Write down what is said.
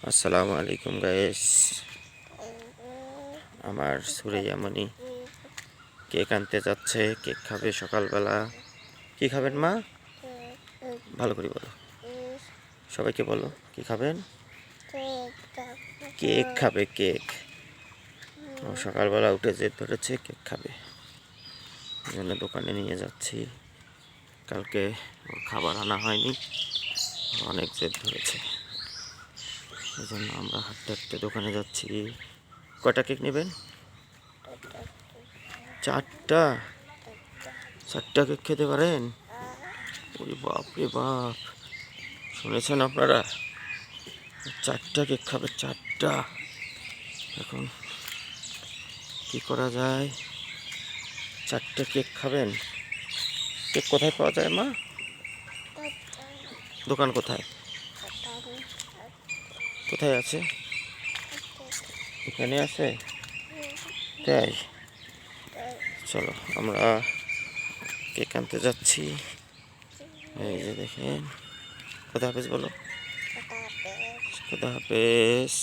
আসসালামু আলাইকুম গাইস। আমার সুরাইয়ামণি কেক আনতে যাচ্ছে, কেক খাবে সকালবেলা। কি খাবেন মা? ভালো করে বলো, সবাইকে বলো কি খাবেন। কেক খাবে, কেক। ও সকালবেলা উঠে জেদ ধরেছে কেক খাবে, এই জন্য দোকানে নিয়ে যাচ্ছি। কালকে ওর খাবার আনা হয়নি, অনেক জেদ ধরেছে, এই জন্য আমরা হাঁটতে হাঁটতে দোকানে যাচ্ছি। কয়টা কেক নেবেন? 4টা? 4টা কেক খেতে পারেন? ওরে বাপ রে বাপ, শুনেছেন আপনারা? 4টা কেক খাবে, 4টা। এখন কি করা যায়? 4টা কেক খাবেন? কেক কোথায় পাওয়া যায় মা? দোকান কোথায়? কোথায় আছে? এখানে আছে? তাই চলো আমরা কেক আনতে যাচ্ছি। এই যে দেখেন। খোদা হাফেজ বলো। খোদা হাফেজ।